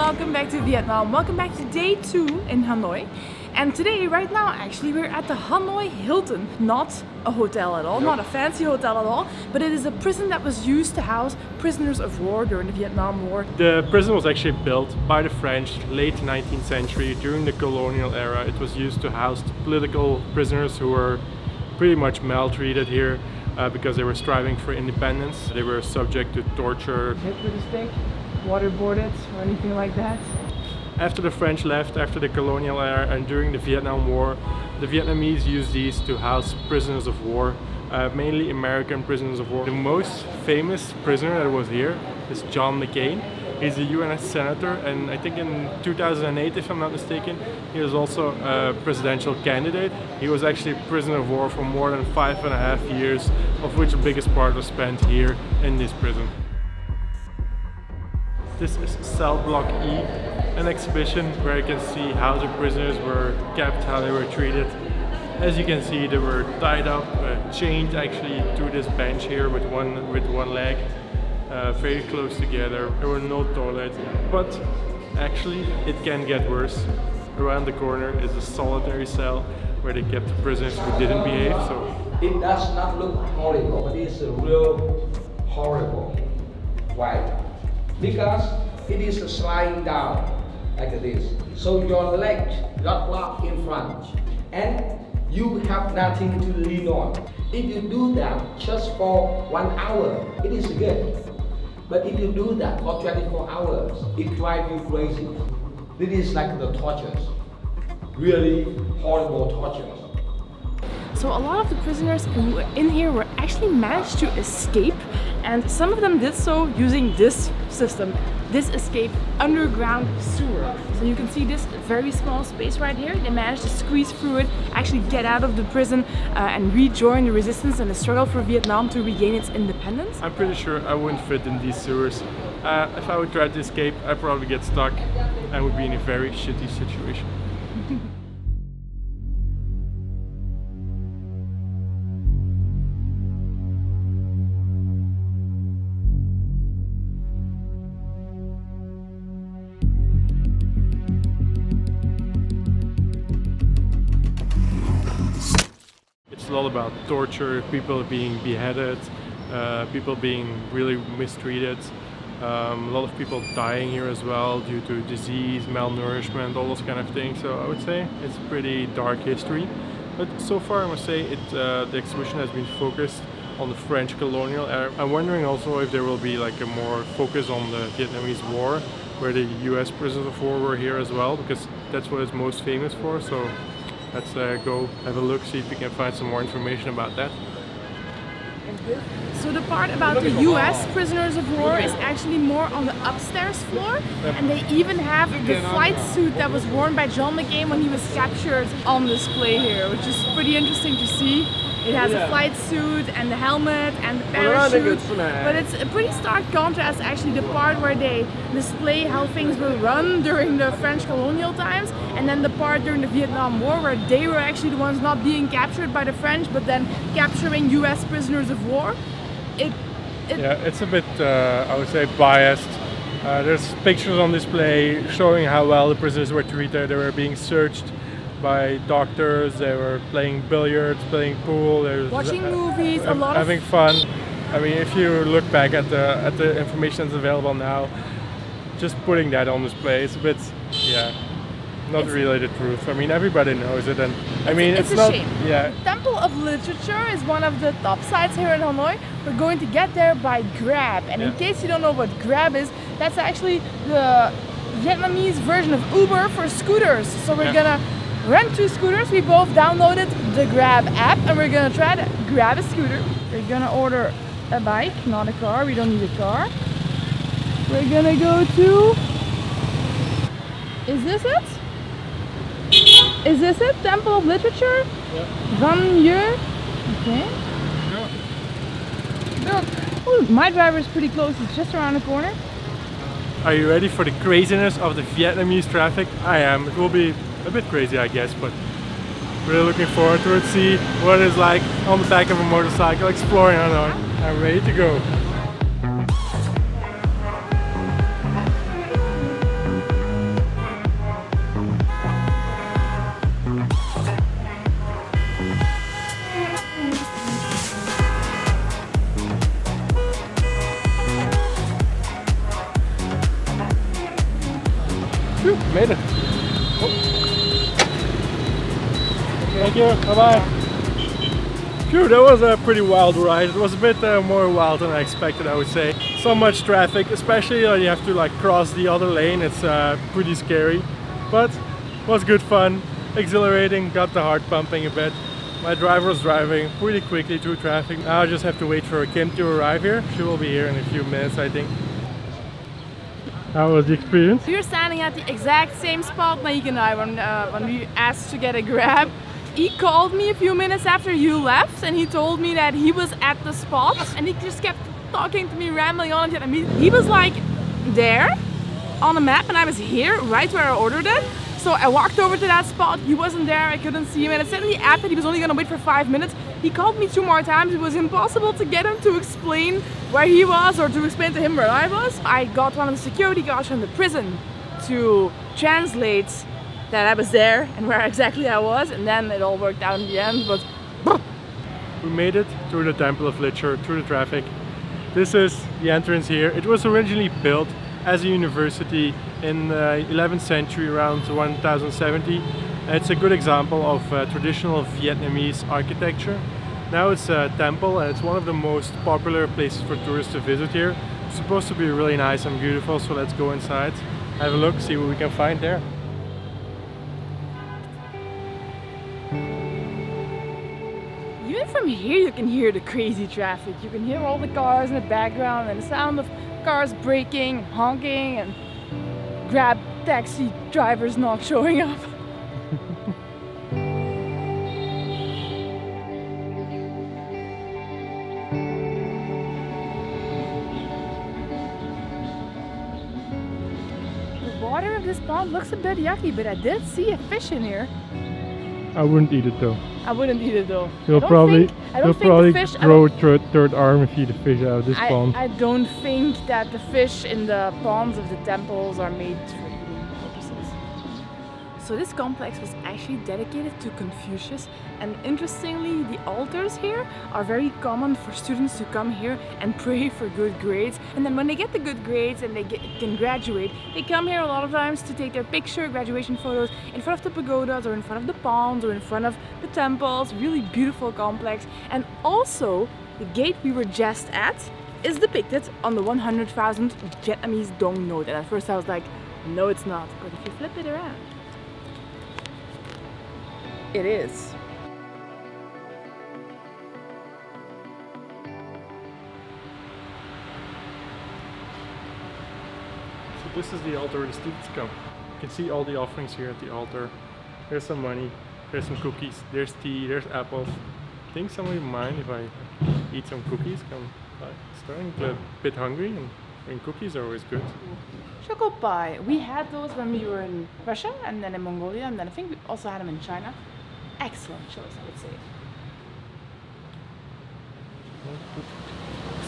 welcome back to Vietnam. Welcome back to day 2 in Hanoi. And today, right now, actually, we're at the Hanoi Hilton. Not a hotel at all, not a fancy hotel at all, but it is a prison that was used to house prisoners of war during the Vietnam War. The prison was actually built by the French late 19th century during the colonial era. It was used to house political prisoners who were pretty much maltreated here because they were striving for independence. They were subject to torture. Hit with a stick, waterboarded, or anything like that. After the French left, after the colonial era and during the Vietnam War, the Vietnamese used these to house prisoners of war, mainly American prisoners of war. The most famous prisoner that was here is John McCain. He's a US senator, and I think in 2008, if I'm not mistaken, he was also a presidential candidate. He was actually a prisoner of war for more than 5.5 years, of which the biggest part was spent here in this prison. This is Cell Block E, an exhibition where you can see how the prisoners were kept, how they were treated. As you can see, they were tied up, chained actually to this bench here with one leg, very close together. There were no toilets, but actually it can get worse. Around the corner is a solitary cell where they kept prisoners who didn't behave. So it does not look horrible, but it's real horrible. Why? Because it is sliding down like this. So your legs got locked in front and you have nothing to lean on. If you do that just for 1 hour, it is good. But if you do that for 24 hours, it drives you crazy. This is like the tortures. Really horrible tortures. So a lot of the prisoners in here were actually managed to escape, and some of them did so using this system, this escape underground sewer. So you can see this very small space right here. They managed to squeeze through it, actually get out of the prison and rejoin the resistance and the struggle for Vietnam to regain its independence. I'm pretty sure I wouldn't fit in these sewers. If I would try to escape, I'd probably get stuck and would be in a very shitty situation. It's all about torture, people being beheaded, people being really mistreated, a lot of people dying here as well due to disease, malnourishment, all those kind of things. So I would say it's pretty dark history. But so far I must say the exhibition has been focused on the French colonial era. I'm wondering also if there will be like a more focus on the Vietnamese War, where the US prisoners of war were here as well, because that's what it's most famous for. So let's go have a look, see if we can find some more information about that. So the part about the US prisoners of war is actually more on the upstairs floor, and they even have the flight suit that was worn by John McCain when he was captured on display here, which is pretty interesting to see. It has a flight suit and the helmet and the parachute, but it's a pretty stark contrast actually, the part where they display how things were run during the French colonial times, and then the part during the Vietnam War where they were actually the ones not being captured by the French but then capturing US prisoners of war. Yeah, it's a bit, I would say, biased. There's pictures on display showing how well the prisoners were treated. They were being searched by doctors, they were playing billiards, playing pool, watching movies, having fun. I mean, if you look back at the information that's available now, just putting that on display is a bit, not really the truth. I mean, everybody knows it, and I mean, it's not. Shame. Yeah. Temple of Literature is one of the top sites here in Hanoi. We're going to get there by Grab, and in case you don't know what Grab is, that's actually the Vietnamese version of Uber for scooters. So we're gonna rent 2 scooters. We both downloaded the Grab app and we're gonna try to grab a scooter. We're gonna order a bike, not a car. We don't need a car. We're gonna go to... Is this it? Is this it? Temple of Literature? Yeah. Van Yeu. Okay. Yeah. Look. Ooh, my driver is pretty close. It's just around the corner. Are you ready for the craziness of the Vietnamese traffic? I am. It will be a bit crazy, I guess, but really looking forward to it. See what it's like on the back of a motorcycle exploring Hanoi. I'm ready to go. Phew, made it. Thank you. Bye bye. Phew, that was a pretty wild ride. It was a bit more wild than I expected, I would say. So much traffic, especially when you have to like cross the other lane. It's pretty scary, but it was good fun, exhilarating, got the heart pumping a bit. My driver was driving pretty quickly through traffic. Now I just have to wait for Kim to arrive here. She will be here in a few minutes, I think. How was the experience? We were standing at the exact same spot, Naick and I, when we asked to get a grab. He called me a few minutes after you left and he told me that he was at the spot and he just kept talking to me, rambling on. He was like there on the map and I was here right where I ordered it. So I walked over to that spot, he wasn't there, I couldn't see him, and it said in the app that he was only gonna wait for 5 minutes. He called me 2 more times. It was impossible to get him to explain where he was or to explain to him where I was. I got one of the security guards from the prison to translate that I was there and where exactly I was, and then it all worked out in the end, but we made it through the Temple of Literature, through the traffic. This is the entrance here. It was originally built as a university in the 11th century, around 1070. It's a good example of traditional Vietnamese architecture. Now it's a temple and it's one of the most popular places for tourists to visit here. It's supposed to be really nice and beautiful, so let's go inside, have a look, see what we can find there. Even from here you can hear the crazy traffic. You can hear all the cars in the background and the sound of cars braking, honking, and Grab taxi drivers not showing up. The water of this pond looks a bit yucky, but I did see a fish in here. I wouldn't eat it though. I wouldn't eat it though. You'll probably grow a third arm if you eat a fish out of this pond. I don't think that the fish in the ponds of the temples are made for eating purposes. So this complex was actually dedicated to Confucius, and interestingly the altars here are very common for students to come here and pray for good grades, and then when they get the good grades and they can graduate, they come here a lot of times to take their picture, graduation photos in front of the pagodas or in front of the ponds or in front of the temples. Really beautiful complex. And also the gate we were just at is depicted on the 100,000 Vietnamese dong note, and at first I was like, no it's not, but if you flip it around, it is. So this is the altar where the students come. You can see all the offerings here at the altar. There's some money, there's some cookies, there's tea, there's apples. I think somebody mind if I eat some cookies. I'm starting to get a bit hungry, and cookies are always good. Choco pie. We had those when we were in Russia and then in Mongolia, and then I think we also had them in China. Excellent choice, I would say.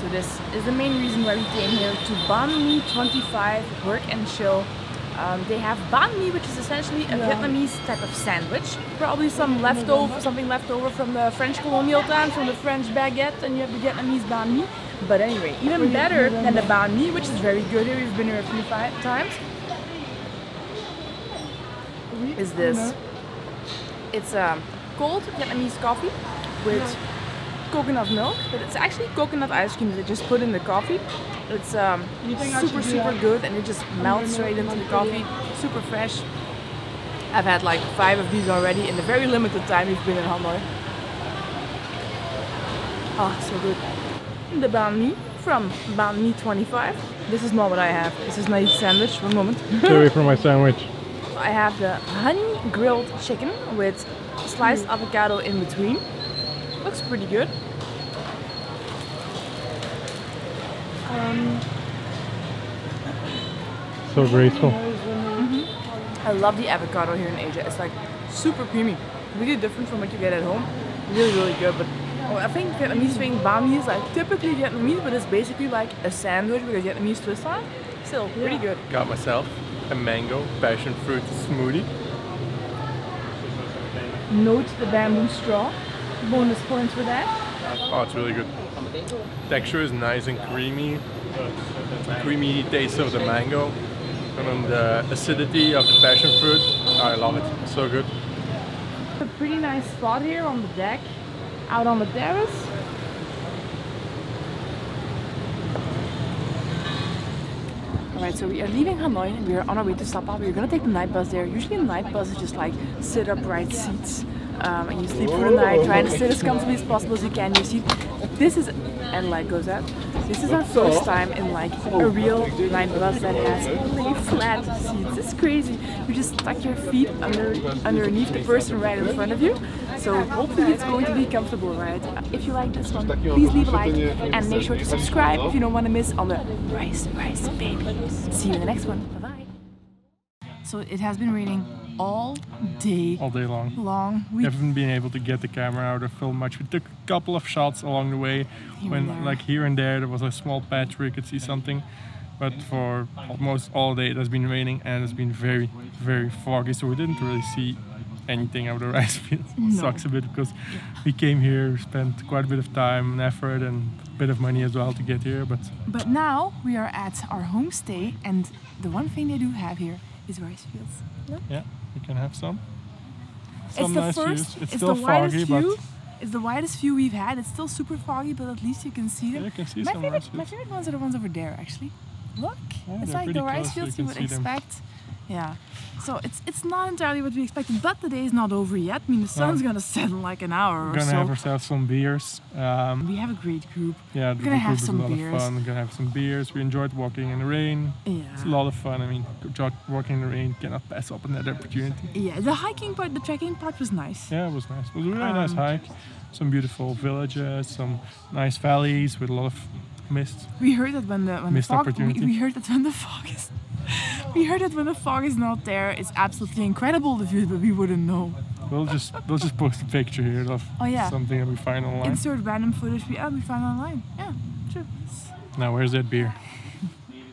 So this is the main reason why we came here, to Banh Mi 25 Work and Chill. They have banh mi, which is essentially a Vietnamese type of sandwich. Probably something left over from the French colonial times, from the French baguette, and you have the Vietnamese banh mi. But anyway, even better than the banh mi, which is very good here, we've been here a few times, is this. It's a cold Vietnamese coffee with coconut milk, but it's actually coconut ice cream that they just put in the coffee. It's super good, and it just melts straight into the coffee, super fresh. I've had like 5 of these already in the very limited time we've been in Hanoi. Ah, so good. The banh mi from Banh Mi 25. This is not what I have. This is Naick's sandwich. One moment. Get away from my sandwich. I have the honey grilled chicken with sliced avocado in between. Looks pretty good. So graceful. I love the avocado here in Asia. It's like super creamy, really different from what you get at home. Really good. But I think Vietnamese thing banh mi is like typically Vietnamese, but it's basically like a sandwich with a Vietnamese twist on it. Still pretty good. Got myself a mango passion fruit smoothie. Note the bamboo straw. Bonus points for that. Oh, it's really good. Texture is nice and creamy. Creamy taste of the mango. And then the acidity of the passion fruit, I love it. It's so good. A pretty nice spot here on the deck, out on the terrace. Alright, so we are leaving Hanoi and we are on our way to Sapa. We're gonna take the night bus there. Usually the night bus is just like sit upright seats and you sleep for the night, try to sit as comfortably as possible as you can in your seat. This is, and light goes out. This is our first time in like a real night bus that has really flat seats. It's crazy. You just tuck your feet underneath the person right in front of you. So hopefully it's going to be comfortable, right? If you like this one, please leave a like and make sure to subscribe if you don't want to miss on the Rice Baby. See you in the next one. Bye bye. So it has been raining all day long. We haven't been able to get the camera out or film much. We took a couple of shots along the way like here and there was a small patch where you could see something, but for almost all day it has been raining and it's been very, very foggy, so we didn't really see anything out of the rice fields. It sucks a bit because we came here, spent quite a bit of time and effort and a bit of money as well to get here, but now we are at our homestay and the one thing they do have here is rice fields. Look. Yeah, we can have some nice views. It's the widest view. It's the widest view we've had. It's still super foggy, but at least you can see them. Yeah, you can see my favorite ones are the ones over there, actually. Look, yeah, it's like the rice fields you would expect. Yeah, so it's not entirely what we expected, but the day is not over yet. I mean, the sun's gonna set in like an hour or so. We're gonna have ourselves some beers. We have a great group. Yeah, we're gonna have some beers. We're gonna have some beers. We enjoyed walking in the rain. Yeah, it's a lot of fun. I mean, walking in the rain, cannot pass up another opportunity. Yeah, the hiking part, the trekking part was nice. Yeah, it was nice. It was a really nice hike. Some beautiful villages, some nice valleys with a lot of mist. We heard that when the fog is not there, it's absolutely incredible the view, but we wouldn't know. We'll just post a picture here of something that we find online. Insert random footage we find online. Yeah, true. Now where's that beer?